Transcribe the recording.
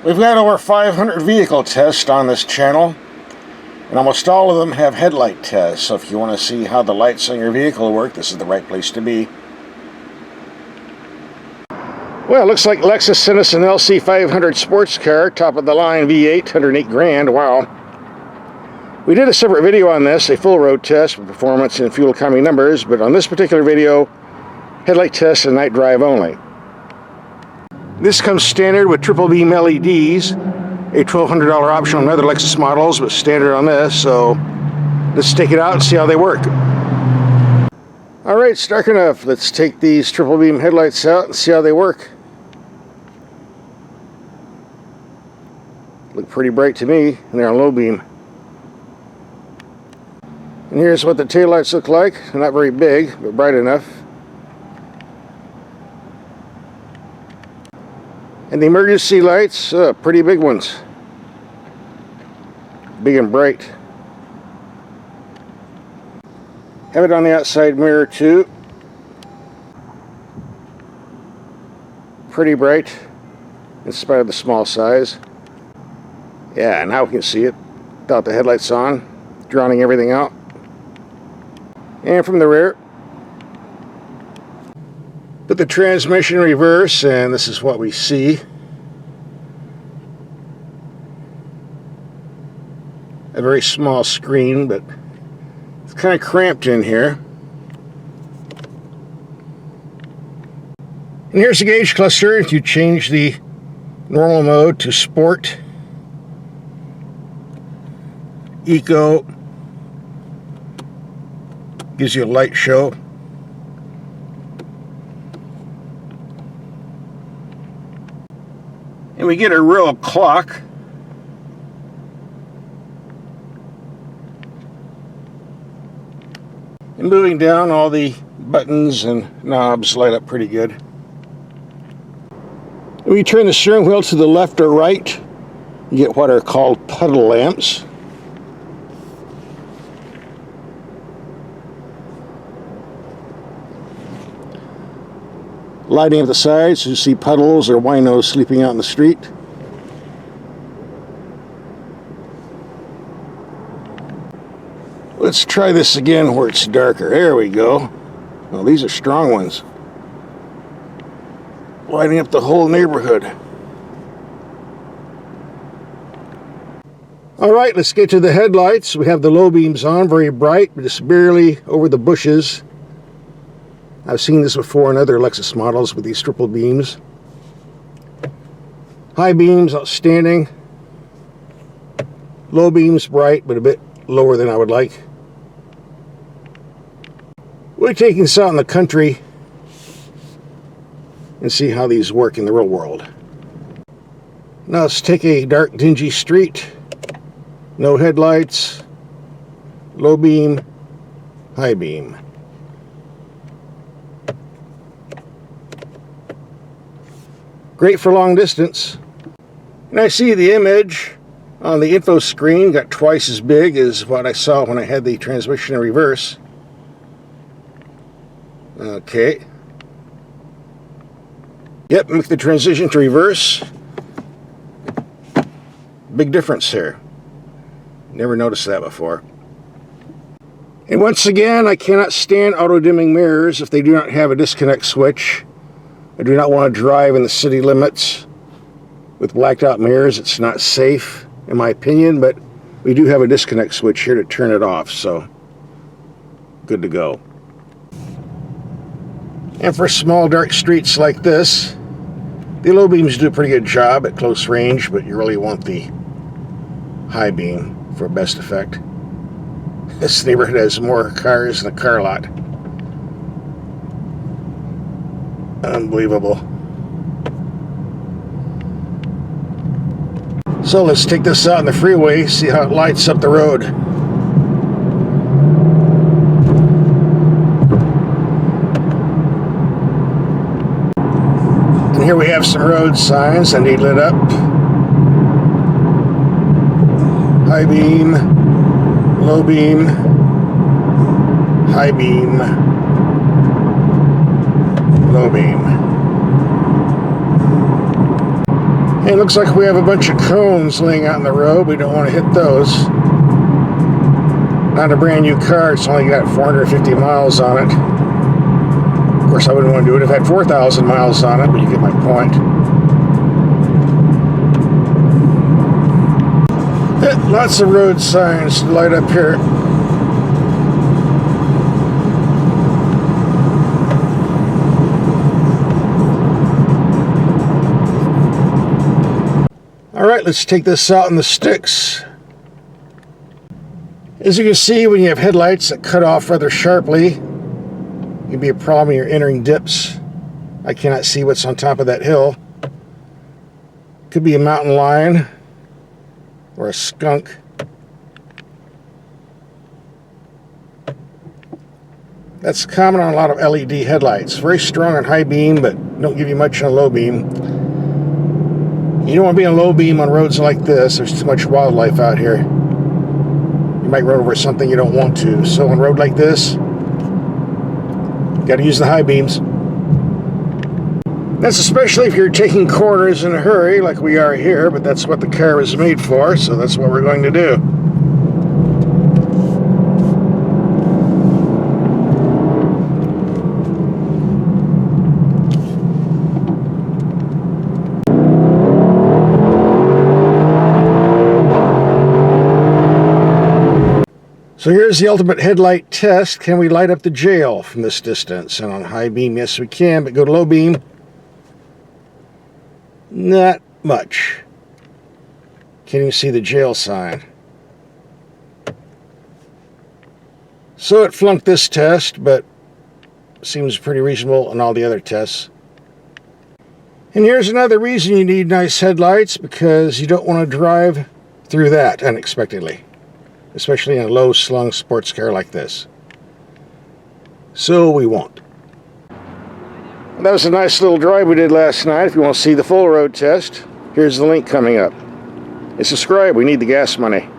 We've got over 500 vehicle tests on this channel, and almost all of them have headlight tests, so if you want to see how the lights on your vehicle work, this is the right place to be. Well, it looks like Lexus sent us an LC500 sports car, top of the line V8, 108 grand, wow. We did a separate video on this, a full road test with performance and fuel economy numbers, but on this particular video, headlight test and night drive only. This comes standard with triple beam LEDs, a $1,200 option on other Lexus models, but standard on this, so let's take it out and see how they work. Alright, it's dark enough. Let's take these triple beam headlights out and see how they work. Look pretty bright to me, and they're on low beam. And here's what the taillights look like. They're not very big, but bright enough. And the emergency lights, pretty big ones. Big and bright. Have it on the outside mirror too. Pretty bright, in spite of the small size. Yeah, now we can see it without the headlights on, drowning everything out. And from the rear, put the transmission in reverse, and this is what we see. A very small screen, but it's kind of cramped in here. And here's the gauge cluster. If you change the normal mode to Sport, Eco, gives you a light show. And we get a real clock. And moving down, all the buttons and knobs light up pretty good. When you turn the steering wheel to the left or right, you get what are called puddle lamps. Lighting at the sides, so you see puddles or winos sleeping out in the street. Let's try this again where it's darker. There we go. Well, these are strong ones. Lighting up the whole neighborhood. Alright, let's get to the headlights. We have the low beams on, very bright, but just barely over the bushes. I've seen this before in other Lexus models with these triple beams. High beams, outstanding. Low beams, bright, but a bit lower than I would like. We're taking this out in the country and see how these work in the real world. Now let's take a dark, dingy street. No headlights. Low beam, high beam. Great for long distance. And I see the image on the info screen got twice as big as what I saw when I had the transmission in reverse. Okay. Yep, make the transition to reverse. Big difference here. Never noticed that before. And once again, I cannot stand auto-dimming mirrors if they do not have a disconnect switch. I do not want to drive in the city limits with blacked out mirrors. It's not safe, in my opinion, but we do have a disconnect switch here to turn it off, so good to go. And for small dark streets like this, the low beams do a pretty good job at close range, but you really want the high beam for best effect. This neighborhood has more cars than a car lot. Unbelievable. So let's take this out on the freeway, see how it lights up the road. And here we have some road signs that need lit up. High beam, low beam, high beam, low beam. Hey, it looks like we have a bunch of cones laying out in the road. We don't want to hit those. Not a brand new car, it's only got 450 miles on it. Of course, I wouldn't want to do it if it had 4,000 miles on it, but you get my point. Lots of road signs to light up here. Alright, let's take this out in the sticks. As you can see, when you have headlights that cut off rather sharply, it can be a problem when you're entering dips. I cannot see what's on top of that hill. Could be a mountain lion or a skunk. That's common on a lot of LED headlights. Very strong on high beam, but don't give you much on low beam. You don't want to be on low beam on roads like this. There's too much wildlife out here. You might run over something you don't want to. So on a road like this, you got to use the high beams. That's especially if you're taking corners in a hurry like we are here, but that's what the car is made for, so that's what we're going to do. So here's the ultimate headlight test. Can we light up the jail from this distance? And on high beam, yes we can, but go to low beam. Not much. Can't even see the jail sign. So it flunked this test, but seems pretty reasonable on all the other tests. And here's another reason you need nice headlights, because you don't want to drive through that unexpectedly, especially in a low-slung sports car like this. So we won't. That was a nice little drive we did last night. If you want to see the full road test, here's the link coming up. And subscribe, we need the gas money.